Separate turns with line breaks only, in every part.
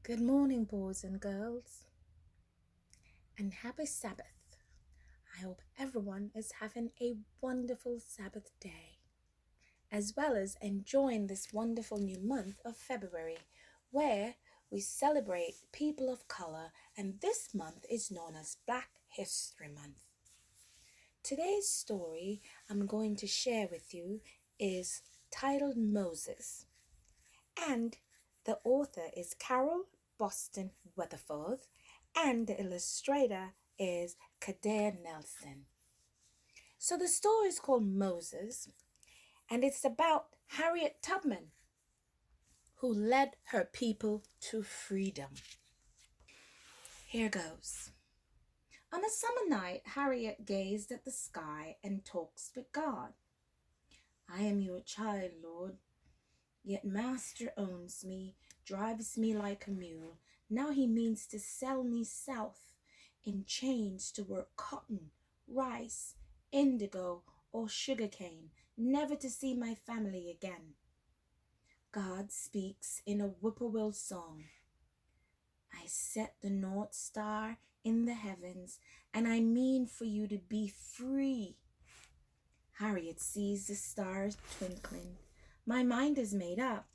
Good morning, boys and girls, and happy Sabbath. I hope everyone is having a wonderful Sabbath day, as well as enjoying this wonderful new month of February, where we celebrate people of color, and this month is known as Black History Month. Today's story I'm going to share with you is titled Moses, and the author is Carole Boston Weatherford, and the illustrator is Kadir Nelson. So the story is called Moses, and it's about Harriet Tubman, who led her people to freedom. Here goes. On a summer night, Harriet gazed at the sky and talks with God. I am your child, Lord, yet master owns me, drives me like a mule. Now he means to sell me south in chains to work cotton, rice, indigo, or sugarcane, never to see my family again. God speaks in a whippoorwill song. I set the North Star in the heavens, and I mean for you to be free. Harriet sees the stars twinkling. My mind is made up.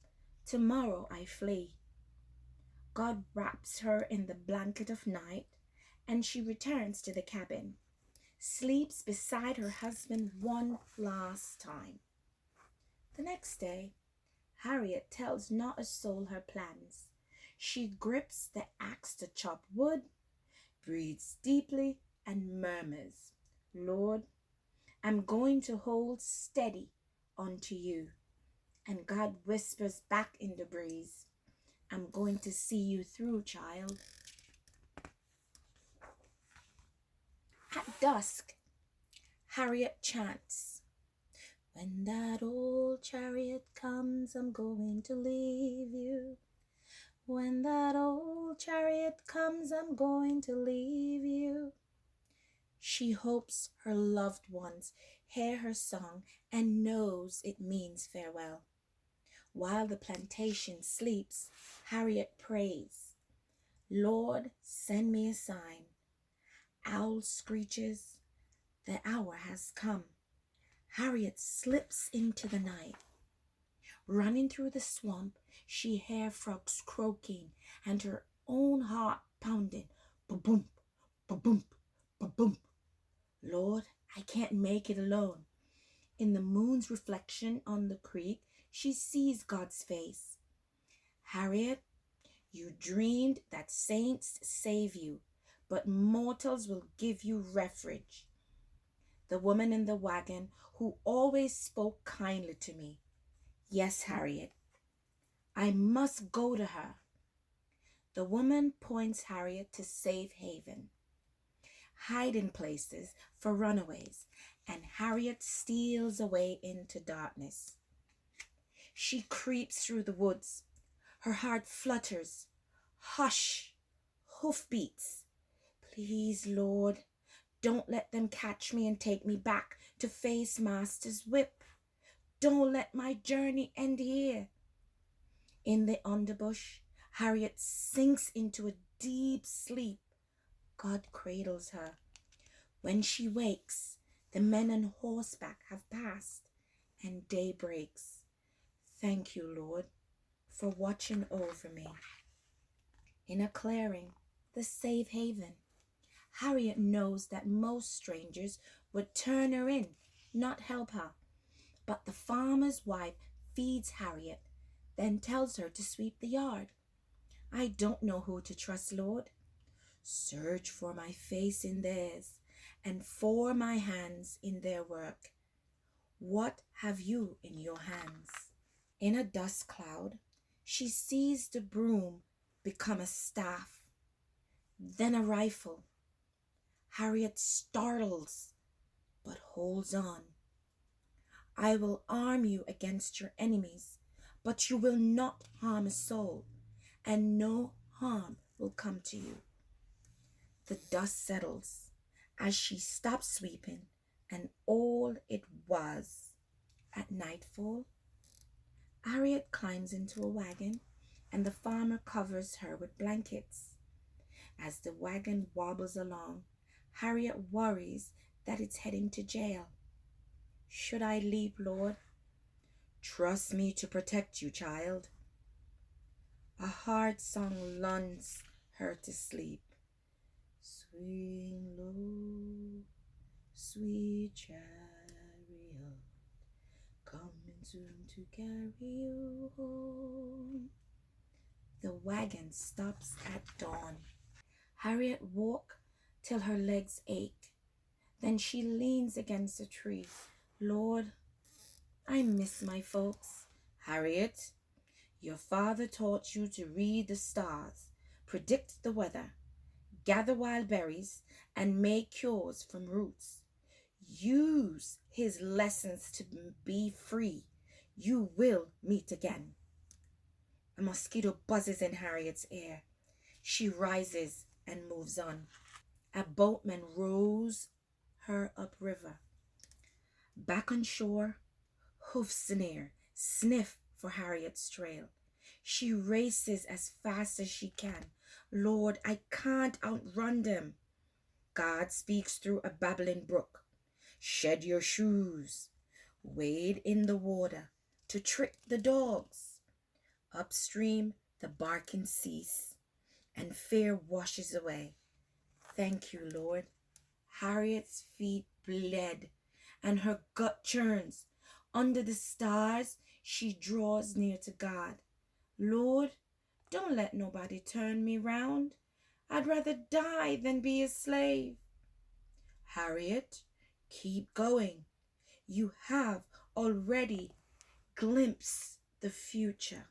Tomorrow I flee. God wraps her in the blanket of night, and she returns to the cabin, sleeps beside her husband one last time. The next day, Harriet tells not a soul her plans. She grips the axe to chop wood, breathes deeply, and murmurs, Lord, I'm going to hold steady unto you. And God whispers back in the breeze, I'm going to see you through, child. At dusk, Harriet chants, when that old chariot comes, I'm going to leave you. When that old chariot comes, I'm going to leave you. She hopes her loved ones hear her song and knows it means farewell. While the plantation sleeps, Harriet prays, Lord, send me a sign. Owl screeches, the hour has come. Harriet slips into the night. Running through the swamp, she hears frogs croaking and her own heart pounding. Ba-boom, ba-boom, ba-boom. Lord, I can't make it alone. In the moon's reflection on the creek, she sees God's face. Harriet, you dreamed that saints save you, but mortals will give you refuge. The woman in the wagon who always spoke kindly to me. Yes, Harriet, I must go to her. The woman points Harriet to safe haven, hiding places for runaways, and Harriet steals away into darkness. She creeps through the woods. Her heart flutters. Hush! Hoofbeats. Please, Lord, don't let them catch me and take me back to face Master's whip. Don't let my journey end here. In the underbush, Harriet sinks into a deep sleep. God cradles her. When she wakes, the men on horseback have passed, and day breaks. Thank you, Lord, for watching over me. In a clearing, the safe haven, Harriet knows that most strangers would turn her in, not help her. But the farmer's wife feeds Harriet, then tells her to sweep the yard. I don't know who to trust, Lord. Search for my face in theirs, and for my hands in their work. What have you in your hands? In a dust cloud, she sees the broom become a staff, then a rifle. Harriet startles, but holds on. I will arm you against your enemies, but you will not harm a soul, and no harm will come to you. The dust settles as she stops sweeping, and all it was. At nightfall, Harriet climbs into a wagon and the farmer covers her with blankets. As the wagon wobbles along, Harriet worries that it's heading to jail. Should I leap, Lord? Trust me to protect you, child. A hard song lulls her to sleep. Swing low, sweet chariot, coming soon to carry you home. The wagon stops at dawn. Harriet walks till her legs ache. Then she leans against a tree. Lord, I miss my folks. Harriet, your father taught you to read the stars, predict the weather, gather wild berries, and make cures from roots. Use his lessons to be free. You will meet again. A mosquito buzzes in Harriet's ear. She rises and moves on. A boatman rows her upriver. Back on shore, hoofs near, sniff for Harriet's trail. She races as fast as she can. Lord, I can't outrun them. God speaks through a babbling brook. Shed your shoes. Wade in the water to trick the dogs. Upstream, the barking cease, and fear washes away. Thank you, Lord. Harriet's feet bled, and her gut churns. Under the stars, she draws near to God. Lord, don't let nobody turn me round. I'd rather die than be a slave. Harriet, keep going. You have already glimpsed the future.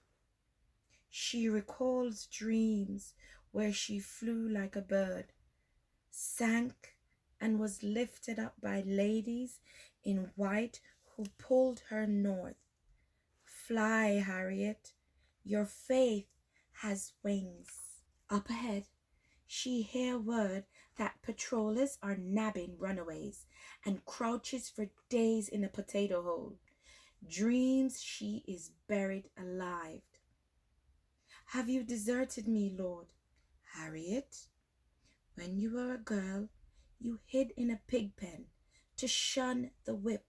She recalls dreams where she flew like a bird, sank, and was lifted up by ladies in white who pulled her north. Fly, Harriet, your faith has wings. Up ahead, she hear word that patrollers are nabbing runaways and crouches for days in a potato hole. Dreams she is buried alive. Have you deserted me, Lord? Harriet, when you were a girl, you hid in a pig pen to shun the whip.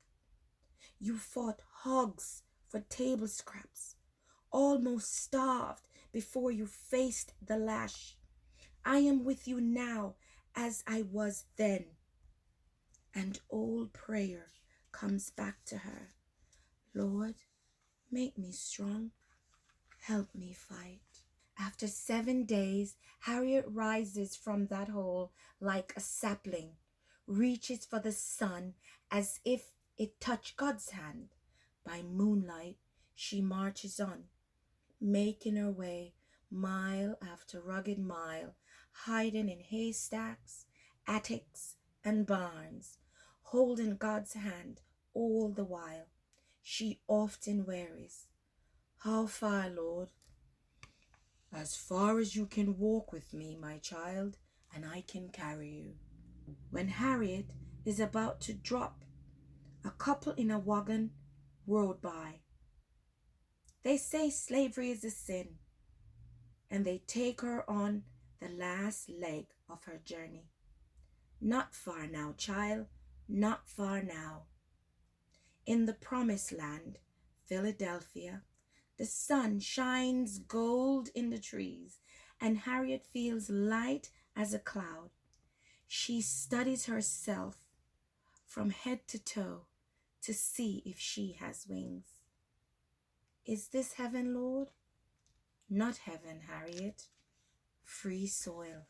You fought hogs for table scraps, almost starved before you faced the lash. I am with you now as I was then. And old prayer comes back to her. Lord, make me strong. Help me fight. After 7 days, Harriet rises from that hole like a sapling, reaches for the sun as if it touched God's hand. By moonlight, she marches on, making her way mile after rugged mile, hiding in haystacks, attics, and barns, holding God's hand all the while. She often wearies. How far, Lord? As far as you can walk with me, my child, and I can carry you. When Harriet is about to drop, a couple in a wagon rode by. They say slavery is a sin, and they take her on the last leg of her journey. Not far now, child, not far now. In the promised land, Philadelphia, the sun shines gold in the trees, and Harriet feels light as a cloud. She studies herself from head to toe to see if she has wings. Is this heaven, Lord? Not heaven, Harriet. Free soil.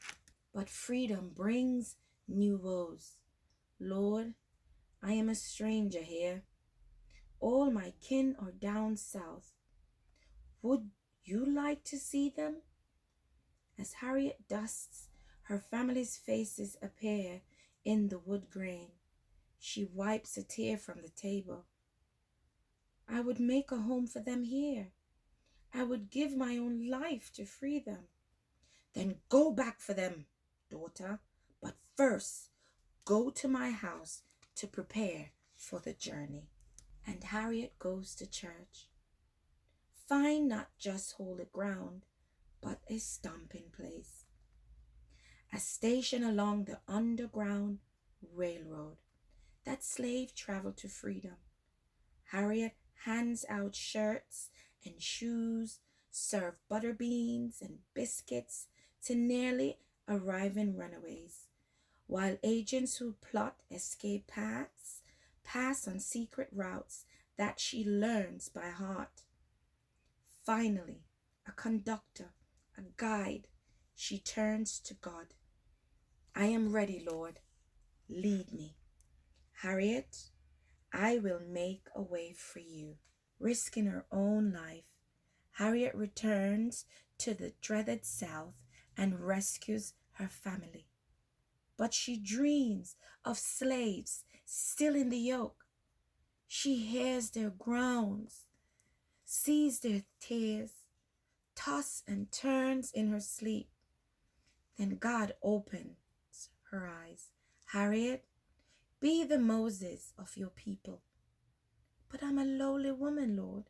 But freedom brings new woes. Lord, I am a stranger here. All my kin are down south. Would you like to see them? As Harriet dusts, her family's faces appear in the wood grain. She wipes a tear from the table. I would make a home for them here. I would give my own life to free them. Then go back for them, daughter. But first, go to my house to prepare for the journey. And Harriet goes to church. Find not just holy ground, but a stomping place, a station along the Underground Railroad that slave traveled to freedom. Harriet hands out shirts and shoes, serve butter beans and biscuits to nearly arriving runaways, while agents who plot escape paths pass on secret routes that she learns by heart. Finally, a conductor, a guide, she turns to God. I am ready, Lord. Lead me. Harriet, I will make a way for you. Risking her own life, Harriet returns to the dreaded South and rescues her family. But she dreams of slaves still in the yoke. She hears their groans, sees their tears, toss and turns in her sleep. Then God opens her eyes. Harriet, be the Moses of your people. But I'm a lowly woman, Lord.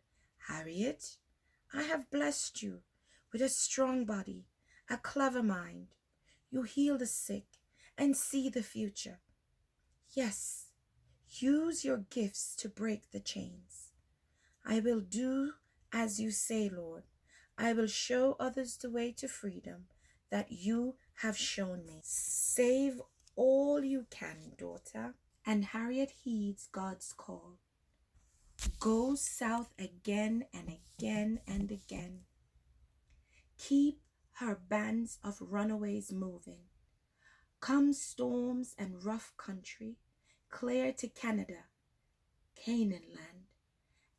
Harriet, I have blessed you with a strong body, a clever mind. You heal the sick and see the future. Yes, use your gifts to break the chains. I will do as you say, Lord. I will show others the way to freedom that you have shown me. Save all you can, daughter. And Harriet heeds God's call. Go south again and again and again. Keep her bands of runaways moving. Come storms and rough country, clear to Canada, Canaan land.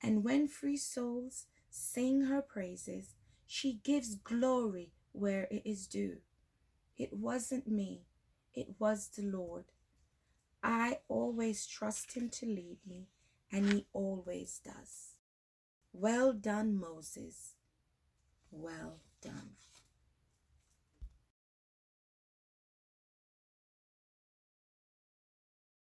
And when free souls sing her praises, she gives glory where it is due. It wasn't me, it was the Lord. I always trust him to lead me, and he always does. Well done, Moses. Well done.